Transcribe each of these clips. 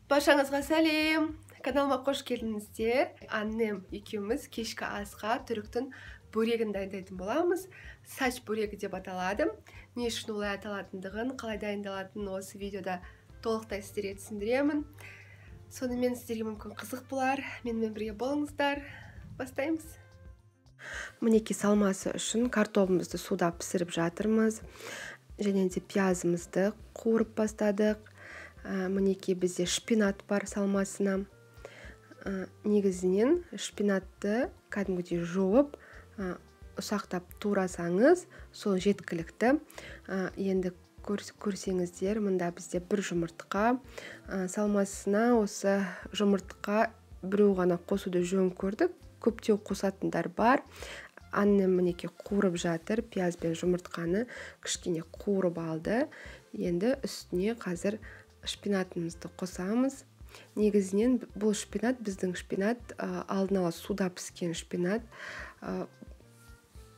Баршаңызға сәлем. Каналыма қош келдіңіздер. Аннем екеуміз кешкі асқа түріктің бөрегін дайындайтын боламыз. Сач бөрегі деп аталады. Не үшін олай аталатындығын, қалай дайындалатынын осы видеода толықтай сіздерге түсіндіремін. Сонымен сіздерге мүмкін қызық болар. Менімен бірге болыңыздар. Бастаймыз. Мінеки салмасы үшін картопымызды суда пісіріп жатырмыз. Және де пиязымызды қуырып бастадық. Мінеки бізде шпинат бар салмасына. Негізінен шпинатты кәдімгідей жуып, ұсақтап турасаңыз, сол жеткілікті. Енді көрсеңіздер, мұнда бізде бір жұмыртқа. Салмасына осы жұмыртқа біреу ғана қосуды жөн көрдік. Көптеу қосатындар бар. Аннем мінеки қуырып жатыр. Пияз бен жұмыртқаны кішкене қуырып алды. Енді үстіне қазір шпинатымызды қосамыз. Негізінен бұл шпинат, біздің шпинат, алдын ала суда піскен шпинат.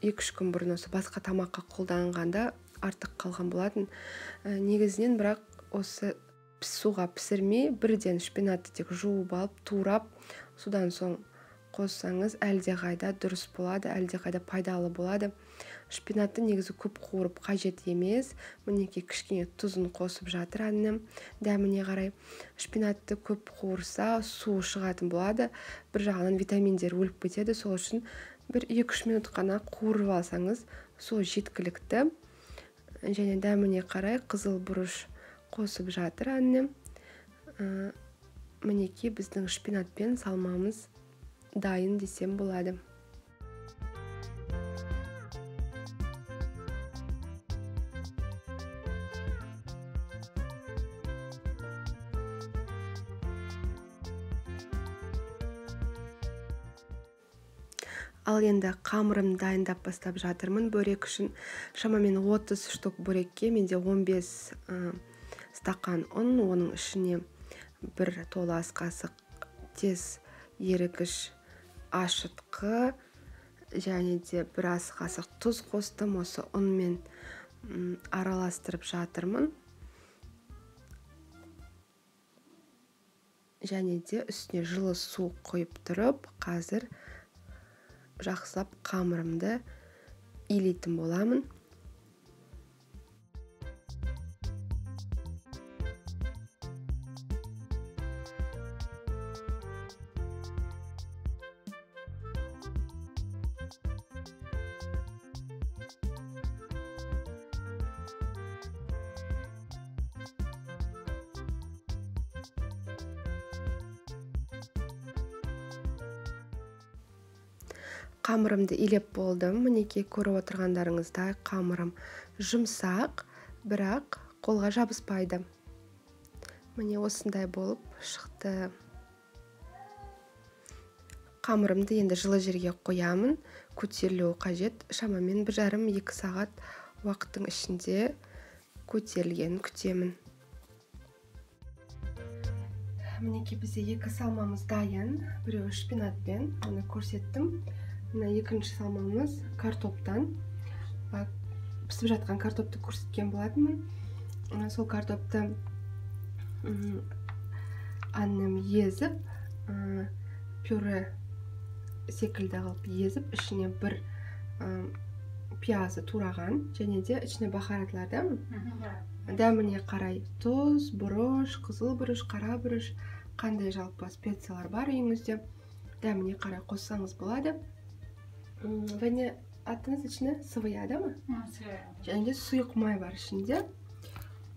2-3 күн бұрын осы басқа тамаққа қолданғанда артық қалған болатын. Негізінен бірақ осы суға пісірмей, бірден шпинатты тек жуып алып, турап, судан соң қоссаңыз әлде қайда дұрыс болады, әлде қайда пайдалы болады. Шпинатты негізі көп қуырып қажет емес. Мінеки кішкене тұзын қосып жатыр аннем дәміне қарай. Шпинатты көп қуырса суы шығатын болады. Бір жағынан витаминдер өліп кетеді. Сол үшін бір 2-3 минут қана қуырып алсаңыз сол жеткілікті. Және дәміне қарай қызыл бұрыш қосып жатыр аннем. Мінеки біздің шпинат пен салмамыз дайын десем болады. Ал енді қамырым дайындап бастап жатырмын. Бөрек үшін шамамен 30 штук бөрекке менде 15 стақан ұн, оның ішіне бір толы ас қасық тез ерігіш ашытқы және де бір ас қасық тұз қостым. Осы ұнмен араластырып жатырмын. Және де үстіне жылы су қойып тұрып, қазір жақсылап қамырымды илейтін боламын. Қамырымды илеп болдым. Мінеки көріп отырғандарыңыздай қамырым жұмсақ, бірақ қолға жабыспайды. Міне осындай болып шықты. Қамырымды енді жылы жерге қоямын. Көтерілуі қажет. Шамамен 1,5-2 сағат уақыттың ішінде көтерілгенін күтемін. Мінеки бізде 2 салмамыз дайын. Біреуі шпинатпен, оны көрсеттім. Мына екінші салмамыз картоптан. Пісіп жатқан картопты көрсеткен болатынмын. Сол картопты аннем езіп, пюре секілді қылып езіп, ішіне бір пиязы тураған, және де ішіне бахаратларды. Дәміне қарай тұз, бұрыш, қызыл бұрыш, қара бұрыш, қандай жалпы специялар бар үйіңізде, дәміне қарай қоссаңыз болады. Және аттыңыз ішіне сывыя, да ма? Және де сұйық май бар ішінде.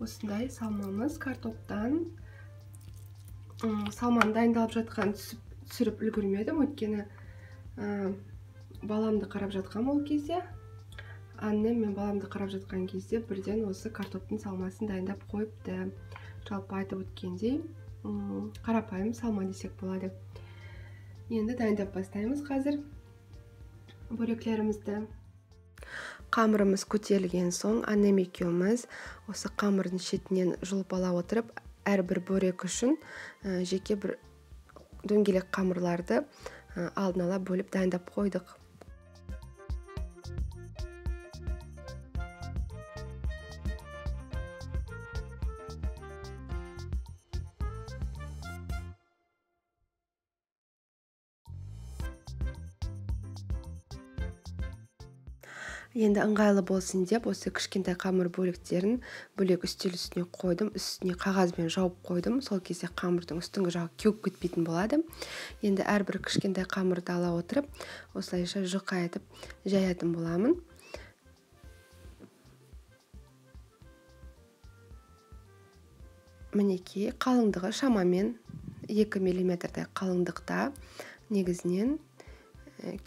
Осындай салмамыз картоптан. Салманы дайындалып жатқан түсіріп үлгермедім, өйткені баламды қарап жатқан ол кезде. Аннем мен баламды қарап жатқан кезде бірден осы картоптың салмасын дайындап қойыпты. Жалпы айтып өткендей, қарапайым салма десек болады. Енді дайындап бастаймыз қазір бөреклерімізді. Қамырымыз көтерілген соң аннем екеуміз осы қамырдың шетінен жұлып ала отырып, әрбір бөрек үшін жеке бір дөңгелек қамырларды алдын ала бөліп дайындап қойдық. Енді ыңғайлы болсын деп осы кішкентай қамыр бөліктерін бөлек үстел үстіне қойдым, үстіне қағазбен жауып қойдым. Сол кезде қамырдың үстіңгі жағы кеуіп кетпейтін болады. Енді әрбір кішкентай қамырды ала отырып, осылайша жұқа етіп жаятын боламын. Мінекей, қалыңдығы шамамен 2 мм қалыңдықта. Негізінен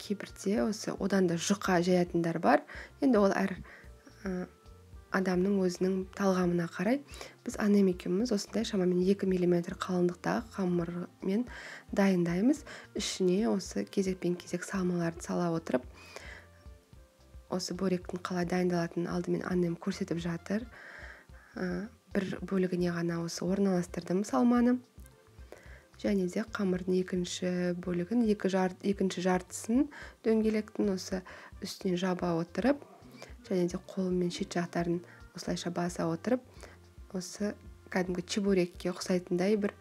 кейбірде осы одан да жұқа жаятындар бар. Енді ол әр адамның өзінің талғамына қарай. Біз анем екеуміз осындай шамамен 2 мм қалыңдықтағы қамырмен дайындаймыз. Ішіне осы кезекпен кезек салмаларды сала отырып, осы бөректің қалай дайындалатынын алдымен анем көрсетіп жатыр. Бір бөлігіне ғана осы орналастырдым салманы. Және де қамырдың екінші бөлігін, екінші жартысын дөңгелектің осы үстіне жаба отырып, және де қолыммен шет жақтарын осылайша баса отырып, осы кәдімгі чебурекке ұқсайтындай бір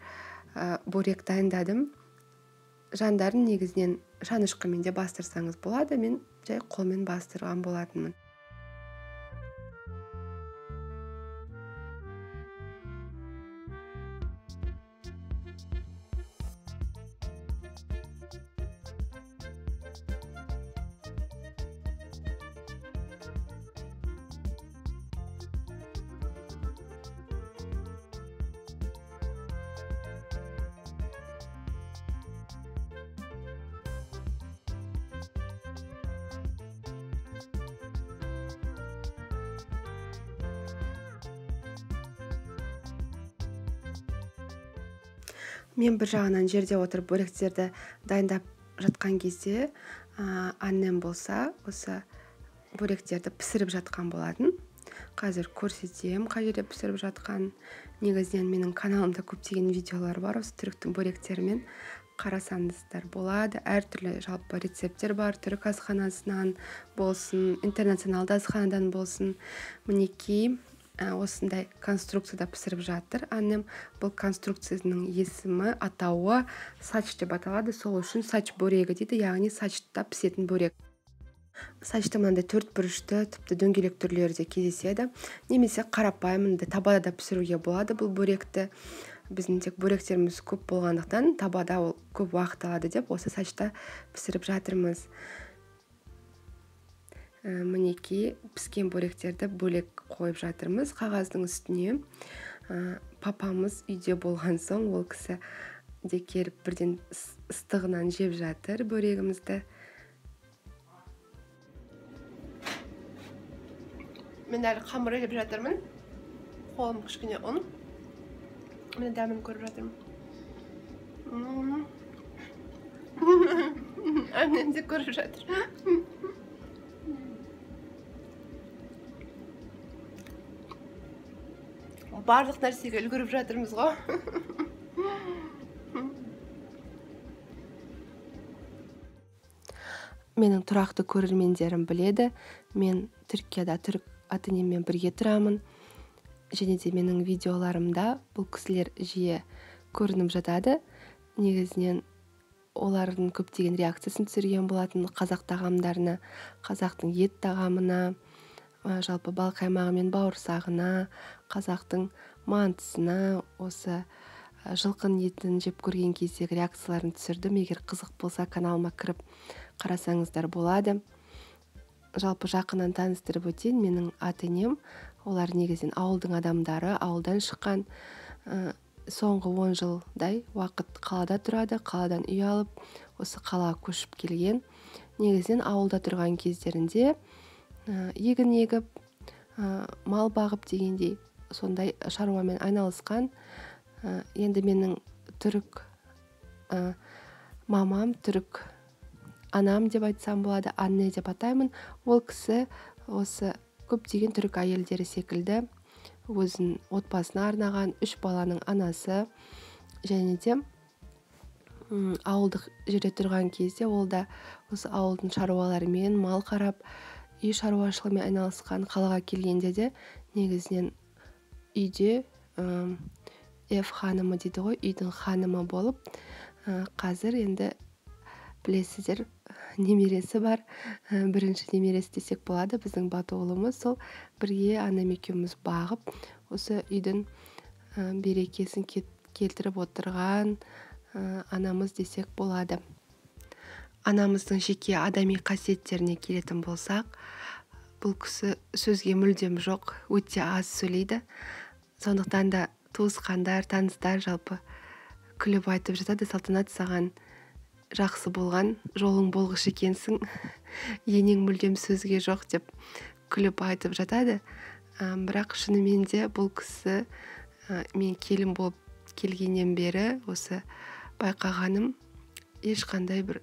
бөрек дайындадым. Жандарын негізінен шанышқымен де бастырсаңыз болады, мен жай қолмен бастырған болатынмын. Мен бір жағынан жерде отырып бөректерді дайындап жатқан кезде, анnem болса, осы бөректерді пісіріп жатқан болатын. Қазір көрсетем, қай жерде пісіріп жатқан. Негізінен менің каналымда көптеген видеолар бар, осы түріктің бөректерімен қарасаңыздар болады. Әртүрлі жалпы рецепттер бар, түрік асханасынан болсын, интернационалды асханадан болсын. Мінекей, осындай конструкцияда пісіріп жатыр. Анnem бұл конструкцияның есімі, атауы сач деп аталады. Сол үшін сач бөрегі дейді, яғни сачта пісетін бөрек. Сачта мынандай 4 бұрышты, тіпті дөңгелек түрлері де кездеседі. Немесе қарапайым табада пісіруге болады бұл бөректі. Біздің тек бөректеріміз көп болғандықтан табада ол көп уақыт алады деп осы сачта пісіріп жатырмыз. Мінекей, піскен бөректерді бөлек қойып жатырмыз қағаздың үстіне. Папамыз үйде болған соң, ол кісі де келіп бірден ыстығынан жеп жатыр бөрегімізді. Мен әлі қамыр елеп жатырмын. Қолым кішкене ұн. Мен дәмін көріп жатырмын. Анnem де көріп жатыр. Барлық нәрсеге үлгеріп жатырмыз ғой. Менің тұрақты көрермендерім біледі. Мен Түркияда түрік ата-енеммен бірге тұрамын. Және де менің видеоларымда бұл кісілер жиі көрініп жатады. Негізінен олардың көптеген реакциясын түсірген болатын қазақ тағамдарына, қазақтың ет тағамына, жалпы бал қаймағы мен бауырсағына, қазақтың мантысына, осы жылқының етін жеп көрген кездегі реакцияларын түсірдім. Егер қызық болса, каналыма кіріп қарасаңыздар болады. Жалпы жақыннан таныстырып өтейін, менің ата-енем, олар негізінен ауылдың адамдары, ауылдан шыққан. Соңғы 10 жылдай уақыт қалада тұрады, қаладан үй алып, осы қалаға көшіп келген. Негізінен ауылда тұрған кездерінде егін егіп, мал бағып дегендей, сондай шаруамен айналысқан. Енді менің түрік мамам, түрік анам деп айтсам болады, анне деп атаймын. Ол кісі осы көптеген түрік әйелдері секілді өзін отбасына арнаған 3 баланың анасы. Және де ауылдық жерде тұрған кезде ол да осы ауылдың шаруаларымен мал қарап, үй шаруашылығымен айналысқан. Қалаға келгенде де негізінен үйде ханымы дейді ғой, үйдің ханымы болып, қазір енді білесіздер, немересі бар. Бірінші немересі десек болады, біздің Бату ұлымыз. Сол бірге анам екеуміз бағып, осы үйдің берекесін келтіріп отырған анамыз десек болады. Анамыздың жеке адами қасиеттеріне келетін болсақ, бұл кісі сөзге мүлдем жоқ, өте аз сөйлейді. Сондықтан да туысқандар, таныстар жалпы күліп айтып жатады: Салтанат, саған жақсы болған, жолың болғыш екенсің, енең мүлдем сөзге жоқ деп күліп айтып жатады. Бірақ шынымен де бұл кісі мен келін болып келгеннен бері осы байқағаным, ешқандай бір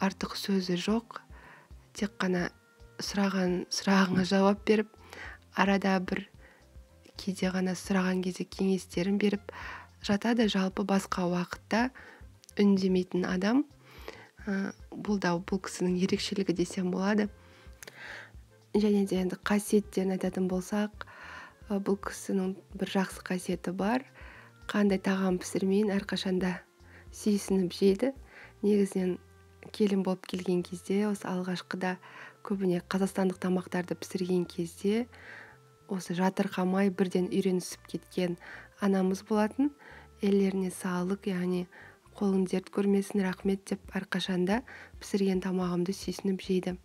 артық сөзі жоқ. Тек қана сұрағыңа жауап беріп, арада бір кейде ғана сұраған кезде кеңестерін беріп жатады. Жалпы басқа уақытта үндемейтін адам. Бұл кісінің ерекшелігі десем болады. Және де енді қасиеттерін айтатын болсақ, бұл кісінің бір жақсы қасиеті бар. Қандай тағам пісірмейін, әрқашанда сүйсініп жейді. Негізінен келін болып келген кезде, осы алғашқыда көбіне қазақстандық тамақтарды пісірген кезде осы жатырқамай бірден үйренісіп кеткен анамыз болатын. Елlerine саулық, яғни қолың дерт көрмесін, рахмет деп әрқашанда пісірген тамағымды сүйсініп жейді.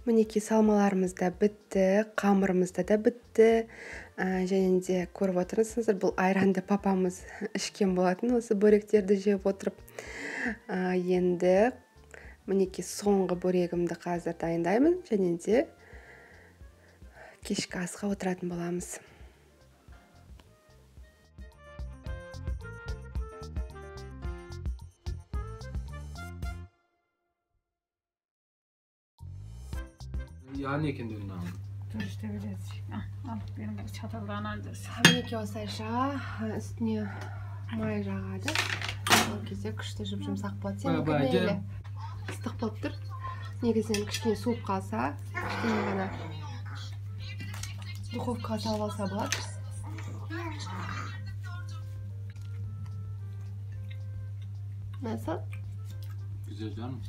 Мінекей салмаларымыз да бітті, қамырымыз да бітті. Және де көріп отырсыздар, бұл айранды папамыз ішкен болатын, осы бөректерді жеп отырып. Енді мінекей соңғы бөрегімді қазір дайындаймын, және де кешкі асқа отыратын боламыз. Yani ekin dönüyor. Dur işte biraz. Al benim bu çataldan alacağız. Мінекей осылайша үстіне май жағады. Ол кезде күшті жұмсақ болады. Сенікі мейлі ыстық болып тұр. Негізінен кішкене суып қалса, кішкене ғана духовкаға салып алса болады. Nasıl? Güzel canım.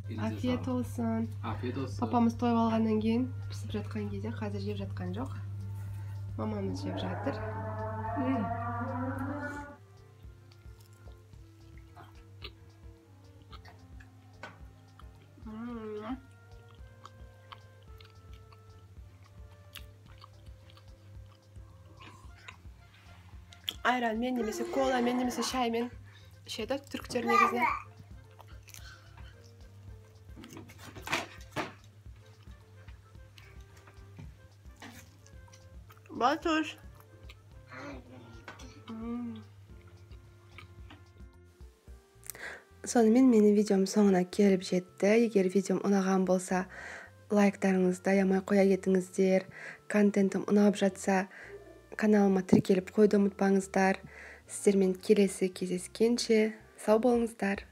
Afiyet olsun. Afiyet olsun. Папамыз тойып алғаннан кейін пісіп жатқан кезде, қазір жеп жатқан жоқ. Мамамыз жеп жатыр. Ayranмен немесе коламен немесе шаймен ішеді түріктер негізінен. Батуш. Сонымен менің видеом соңына келіп жетті. Егер видеом ұнаған болса, лайктарыңызды аямай қоя кетіңіздер. Контентім ұнап жатса, каналыма тіркеліп қойды ұмытпаңыздар. Сіздермен келесі кездескенше сау болыңыздар.